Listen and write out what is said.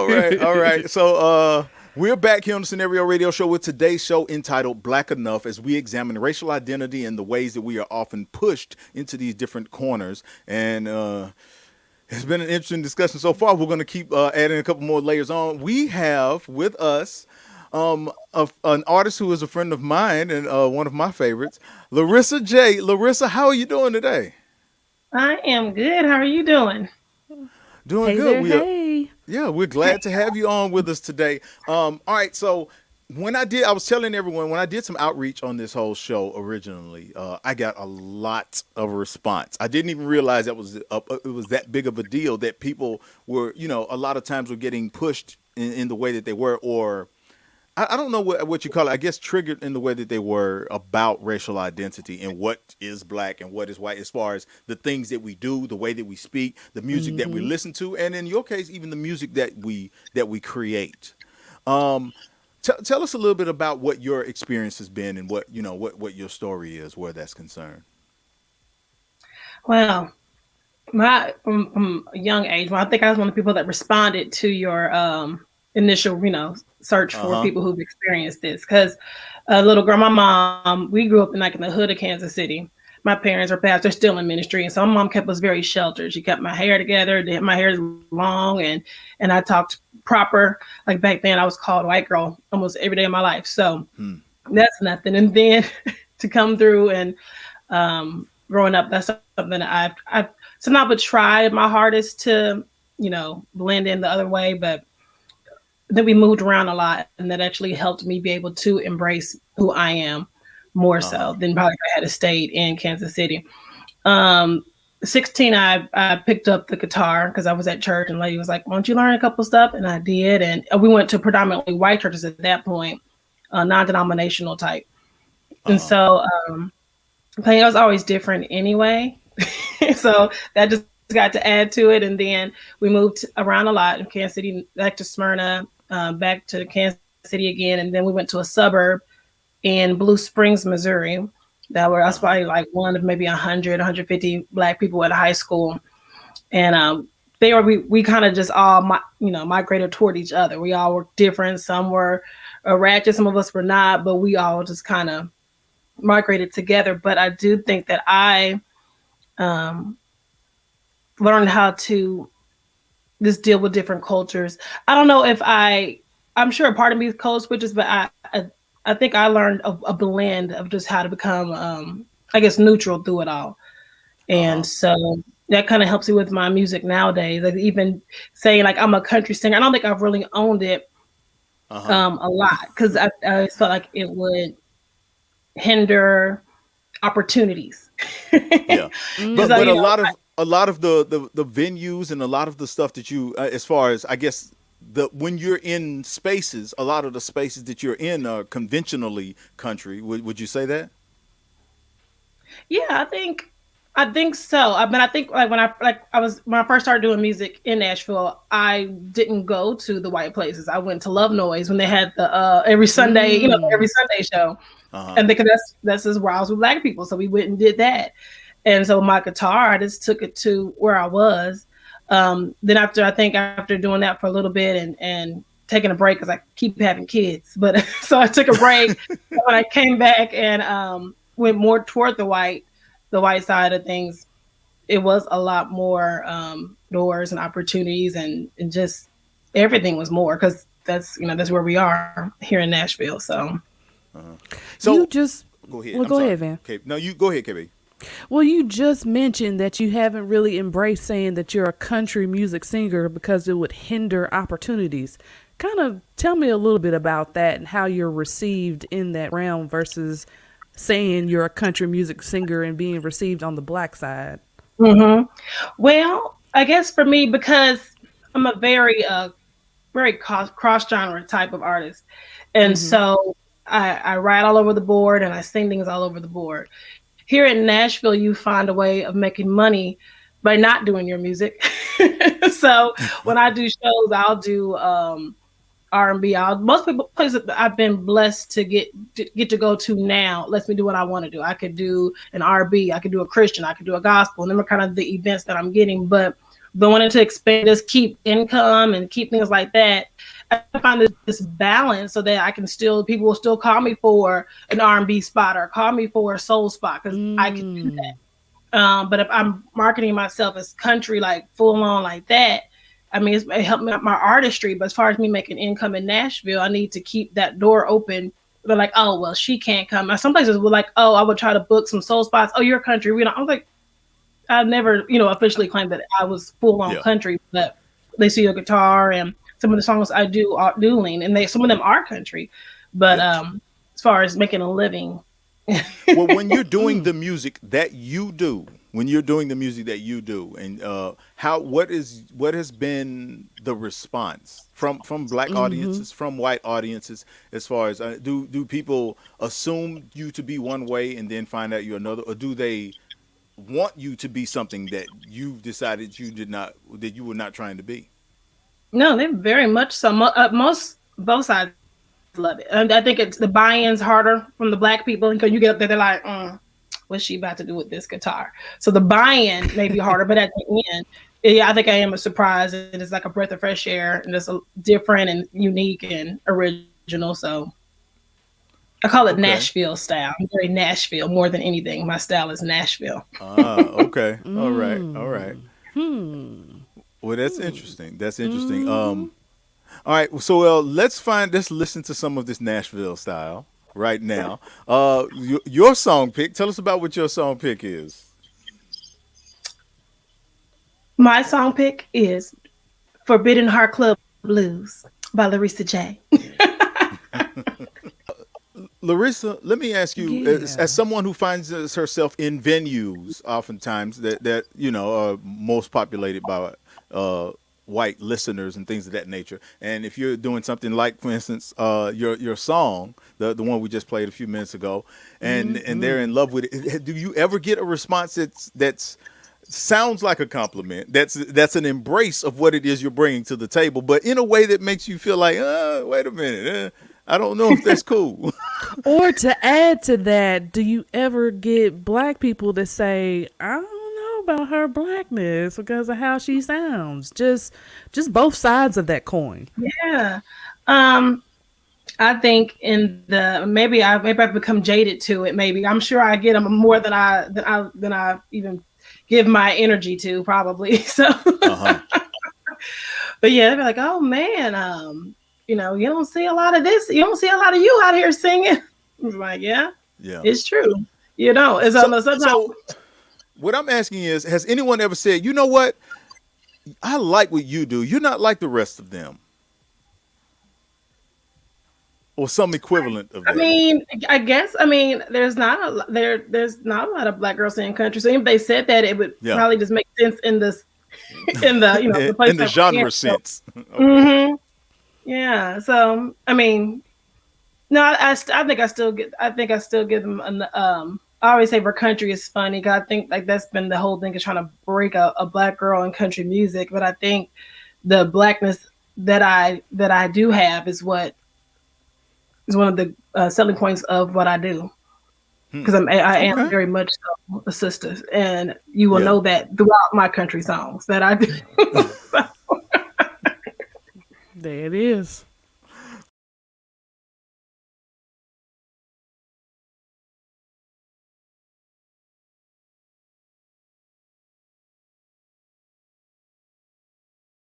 All right, all right. So we're back here on the Scenario Radio Show with today's show entitled Black Enough, as we examine racial identity and the ways that we are often pushed into these different corners. And it's been an interesting discussion so far. We're going to keep adding a couple more layers on. We have with us an artist who is a friend of mine and one of my favorites, Larysa Jaye. Larysa, how are you doing today? I am good. How are you doing? Doing Hey good. there, hey. Yeah, we're glad to have you on with us today. All right, so I was telling everyone when I did some outreach on this whole show originally, I got a lot of response. I didn't even realize it was that big of a deal that people were, a lot of times were getting pushed in the way that they were, or I don't know what you call it. I guess triggered in the way that they were about racial identity and what is black and what is white, as far as the things that we do, the way that we speak, the music that we listen to, and in your case, even the music that we create. Tell us a little bit about what your experience has been and what your story is, where that's concerned. Well, from a young age, well, I think I was one of the people that responded to your initial, search for people who've experienced this. Because a little girl, my mom, we grew up in the hood of Kansas City. My parents are pastors, they're still in ministry, and so my mom kept us very sheltered. She kept my hair together. My hair is long, and I talked proper. Like back then, I was called white girl almost every day of my life. So that's nothing. And then to come through and growing up, that's something that I've sometimes would try my hardest to blend in the other way, but then we moved around a lot, and that actually helped me be able to embrace who I am more so than probably if I had stayed in Kansas City. 16, I picked up the guitar because I was at church, and lady was like, "Why don't you learn a couple stuff?" And I did, and we went to predominantly white churches at that point, non-denominational type. And so playing was always different anyway. So that just got to add to it. And then we moved around a lot in Kansas City, back to Smyrna, back to Kansas City again. And then we went to a suburb in Blue Springs, Missouri. I was probably like one of maybe 100, 150 Black people at a high school. And we kind of just all, migrated toward each other. We all were different. Some were ratchet, some of us were not, but we all just kind of migrated together. But I do think that I learned how to just deal with different cultures. I don't know if I'm sure a part of me is code switches, but I think I learned a blend of just how to become, neutral through it all. And so that kind of helps me with my music nowadays. Like even saying like I'm a country singer, I don't think I've really owned it a lot because I felt like it would hinder opportunities. Yeah, but a lot of the venues and a lot of the stuff that you, as far as I guess when you're in spaces, a lot of the spaces that you're in are conventionally country. Would you say that? Yeah, I think so. I think like when I first started doing music in Nashville, I didn't go to the white places. I went to Love Noise when they had the every Sunday, every Sunday show. And because that's just where I was with Black people. So we went and did that. And so my guitar, I just took it to where I was. Then after doing that for a little bit and taking a break, because I keep having kids, but so I took a break. When I came back and went more toward the white side of things, it was a lot more doors and opportunities and just everything was more, because that's where we are here in Nashville. So you just go ahead. Well, go ahead, Van. Okay, no, you go ahead, KB. Well, you just mentioned that you haven't really embraced saying that you're a country music singer because it would hinder opportunities. Kind of tell me a little bit about that and how you're received in that realm versus saying you're a country music singer and being received on the Black side. Well, I guess for me, because I'm a very cross genre type of artist, and so I write all over the board and I sing things all over the board. Here in Nashville, you find a way of making money by not doing your music. So when I do shows, I'll do R&B. Most people places I've been blessed to get to go to now lets me do what I want to do. I could do an R&B, I could do a Christian, I could do a gospel, and them are kind of the events that I'm getting. But but wanting to expand, just keep income and keep things like that. I find this balance so that I can still, people will still call me for an R&B spot or call me for a soul spot because I can do that. But if I'm marketing myself as country, like full on like that, I mean, it helped me my artistry. But as far as me making income in Nashville, I need to keep that door open. They're like, oh, well, she can't come. Now, some places were like, oh, I would try to book some soul spots. Oh, you're country. I was like, I never, officially claimed that I was full on country, but they see a guitar and some of the songs I do lean, and some of them are country. But as far as making a living, well, when you're doing the music that you do, and what has been the response from Black audiences, from white audiences, as far as do people assume you to be one way and then find out you're another, or do they want you to be something that you've decided that you were not trying to be? No, they very much so. Both sides love it. And I think it's the buy-in's harder from the Black people because you get up there, they're like, what's she about to do with this guitar? So the buy-in may be harder, but at the end, I think I am a surprise. It is like a breath of fresh air, and it's different and unique and original. So I call it Nashville style. I'm very Nashville more than anything. My style is Nashville. Okay. All right. Well, that's interesting. All right. So let's listen to some of this Nashville style right now. Your song pick. Tell us about what your song pick is. My song pick is Forbidden Heart Club Blues by Larysa Jaye. Larysa, let me ask you, as someone who finds herself in venues, oftentimes that are most populated by white listeners and things of that nature, and if you're doing something like, for instance, your song, the one we just played a few minutes ago, and they're in love with it, do you ever get a response that's sounds like a compliment, that's an embrace of what it is you're bringing to the table, but in a way that makes you feel like, wait a minute, I don't know if that's cool? Or to add to that, do you ever get Black people that say, I don't know about her Blackness because of how she sounds? Just both sides of that coin. Yeah. I think maybe I've become jaded to it. Maybe I'm sure I get them more than I even give my energy to, probably. So, but yeah, they'd be like, "Oh man, you don't see a lot of this. You don't see a lot of you out here singing." I'm like, yeah, it's true. So what I'm asking is, has anyone ever said, you know what? I like what you do. You're not like the rest of them. Or some equivalent of that. I mean, I guess. I mean, there's not a lot of Black girls singing country. So if they said that, it would probably just make sense in the the place in the genre sense. Okay. Yeah. So I mean, no, I think I still give them I always say for country is funny because I think like that's been the whole thing is trying to break a Black girl in country music. But I think the Blackness that I do have is what is one of the selling points of what I do, because I am very much so a sister, and you will know that throughout my country songs that I do.